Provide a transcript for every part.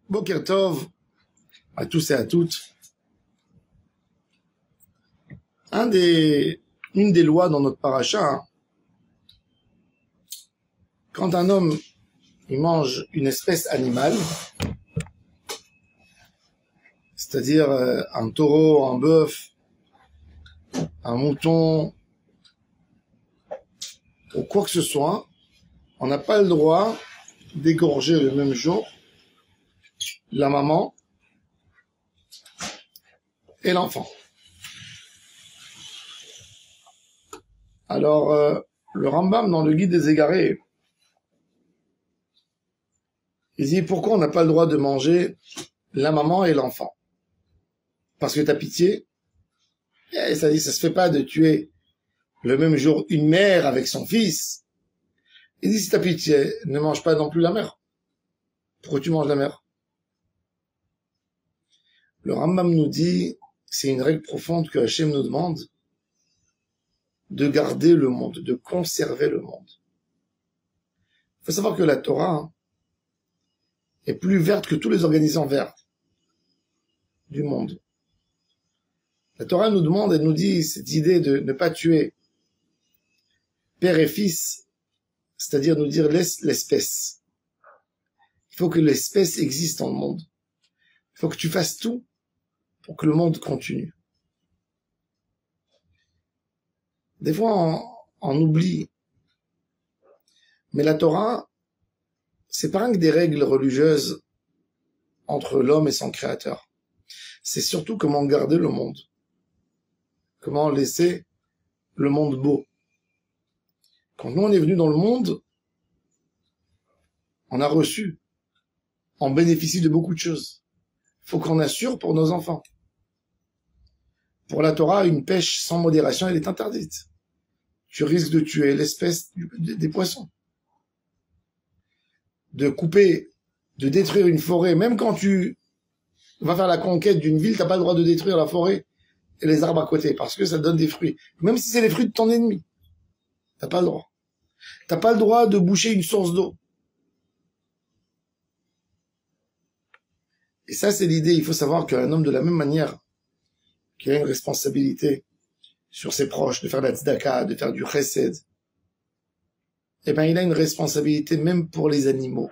Boker Tov à tous et à toutes. Une des lois dans notre paracha, quand un homme il mange une espèce animale, c'est-à-dire un taureau, un bœuf, un mouton, ou quoi que ce soit, on n'a pas le droit d'égorger le même jour la maman et l'enfant. Alors, le Rambam, dans le Guide des Égarés, il dit pourquoi on n'a pas le droit de manger la maman et l'enfant? Parce que t'as pitié. Et ça dit, ça se fait pas de tuer le même jour une mère avec son fils. Il dit, si t'as pitié, ne mange pas non plus la mère. Pourquoi tu manges la mère? Le Rambam nous dit, c'est une règle profonde que Hachem nous demande de garder le monde, de conserver le monde. Il faut savoir que la Torah est plus verte que tous les organismes verts du monde. La Torah nous demande, elle nous dit cette idée de ne pas tuer père et fils, c'est-à-dire nous dire laisse l'espèce. Il faut que l'espèce existe dans le monde. Il faut que tu fasses tout pour que le monde continue. Des fois, on oublie. Mais la Torah, c'est pas rien que des règles religieuses entre l'homme et son créateur. C'est surtout comment garder le monde. Comment laisser le monde beau. Quand nous, on est venu dans le monde, on a reçu. On bénéficie de beaucoup de choses. Il faut qu'on assure pour nos enfants. Pour la Torah, une pêche sans modération, elle est interdite. Tu risques de tuer l'espèce des poissons. De couper, de détruire une forêt, même quand tu vas faire la conquête d'une ville, t'as pas le droit de détruire la forêt et les arbres à côté, parce que ça donne des fruits. Même si c'est les fruits de ton ennemi. T'as pas le droit. T'as pas le droit de boucher une source d'eau. Et ça, c'est l'idée. Il faut savoir qu'un homme, de la même manière, qui a une responsabilité sur ses proches, de faire de la tzedaka, de faire du chesed, eh ben, il a une responsabilité même pour les animaux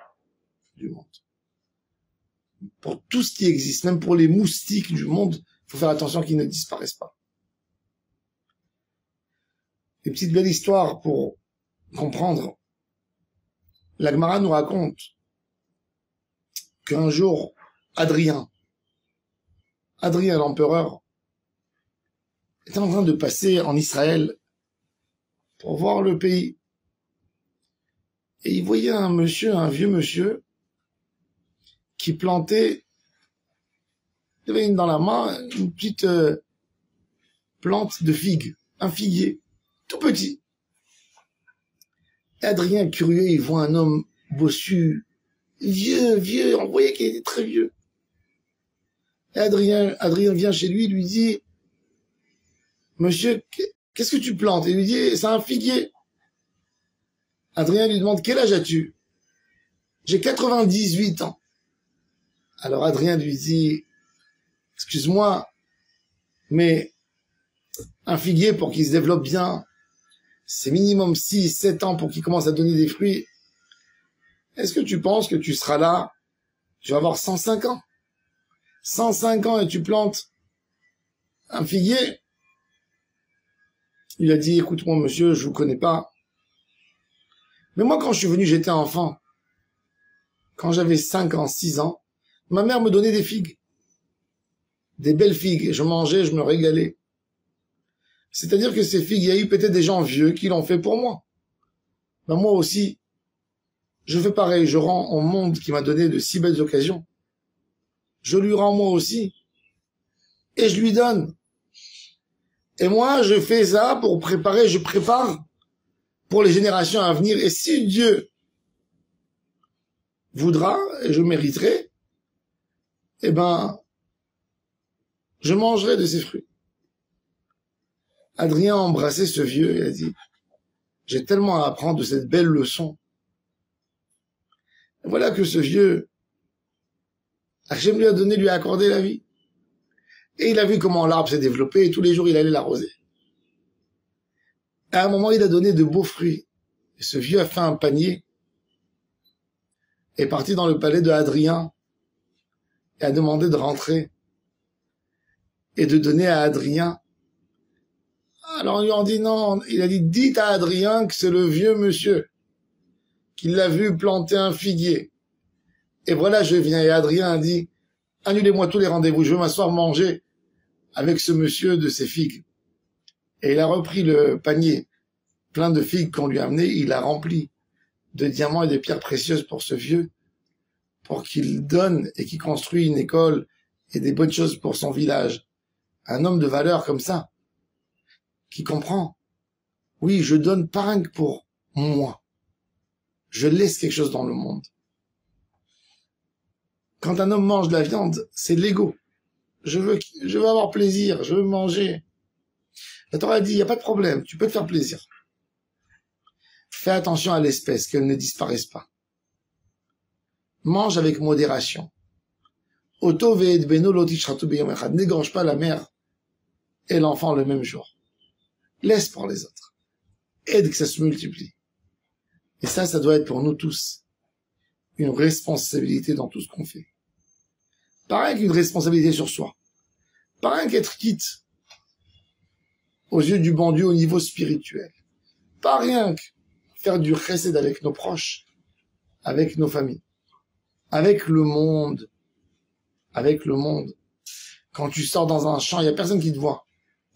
du monde. Pour tout ce qui existe, même pour les moustiques du monde, il faut faire attention qu'ils ne disparaissent pas. Une petite belle histoire pour comprendre. La Gemara nous raconte qu'un jour, Adrien l'empereur, était en train de passer en Israël pour voir le pays. Et il voyait un vieux monsieur, qui plantait, il avait dans la main une petite plante de figue, un figuier, tout petit. Et Adrien, curieux, il voit un homme bossu, vieux, on voyait qu'il était très vieux. Et Adrien vient chez lui, lui dit, monsieur, qu'est-ce que tu plantes? Et il lui dit, c'est un figuier. Adrien lui demande, quel âge as-tu? J'ai 98 ans. Alors Adrien lui dit, excuse-moi, mais un figuier pour qu'il se développe bien, c'est minimum 6, 7 ans pour qu'il commence à donner des fruits. Est-ce que tu penses que tu seras là, tu vas avoir 105 ans? 105 ans et tu plantes un figuier? Il a dit, écoute-moi monsieur, je vous connais pas. Mais moi quand je suis venu, j'étais enfant. Quand j'avais 5 ans, 6 ans, ma mère me donnait des figues. Des belles figues. Je mangeais, je me régalais. C'est-à-dire que ces figues, il y a eu peut-être des gens vieux qui l'ont fait pour moi. Ben moi aussi, je fais pareil. Je rends au monde qui m'a donné de si belles occasions. Je lui rends moi aussi. Et je lui donne. Et moi, je fais ça pour préparer, je prépare pour les générations à venir. Et si Dieu voudra, et je mériterai, eh ben, je mangerai de ses fruits. Adrien a embrassé ce vieux et a dit, j'ai tellement à apprendre de cette belle leçon. Et voilà que ce vieux, Hachem lui a accordé la vie. Et il a vu comment l'arbre s'est développé et tous les jours il allait l'arroser. À un moment, il a donné de beaux fruits. Et ce vieux a fait un panier, est parti dans le palais de Hadrien et a demandé de rentrer et de donner à Hadrien. Alors ils lui ont dit non, il a dit dites à Hadrien que c'est le vieux monsieur qui l'a vu planter un figuier. Et voilà, je viens. Et Hadrien a dit annulez-moi tous les rendez-vous, je veux m'asseoir manger avec ce monsieur de ses figues. Et il a repris le panier plein de figues qu'on lui a amené, il a rempli de diamants et de pierres précieuses pour ce vieux, pour qu'il donne et qu'il construise une école et des bonnes choses pour son village. Un homme de valeur comme ça, qui comprend. Oui, je donne pas rien que pour moi. Je laisse quelque chose dans le monde. Quand un homme mange de la viande, c'est l'ego. Je veux avoir plaisir, je veux manger. La Torah dit, il n'y a pas de problème, tu peux te faire plaisir. Fais attention à l'espèce, qu'elle ne disparaisse pas. Mange avec modération. N'égorge pas la mère et l'enfant le même jour. Laisse pour les autres. Aide que ça se multiplie. Et ça doit être pour nous tous une responsabilité dans tout ce qu'on fait. Pas rien qu'une responsabilité sur soi. Pas rien qu'être quitte aux yeux du bon Dieu au niveau spirituel. Pas rien que faire du chesed avec nos proches, avec nos familles, avec le monde. Avec le monde. Quand tu sors dans un champ, il n'y a personne qui te voit.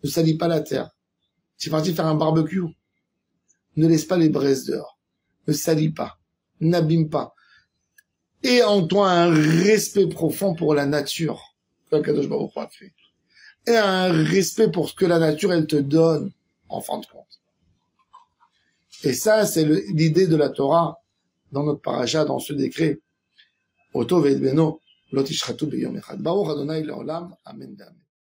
Ne salis pas la terre. Tu es parti faire un barbecue. Ne laisse pas les braises dehors. Ne salis pas. N'abîme pas. Et en toi un respect profond pour la nature. Et un respect pour ce que la nature, elle te donne, en fin de compte. Et ça, c'est l'idée de la Torah, dans notre paracha, dans ce décret. Oto ve'ed beno, lo tishratu b'yom echad. Baruch Adonai le'olam, amen ve'amen.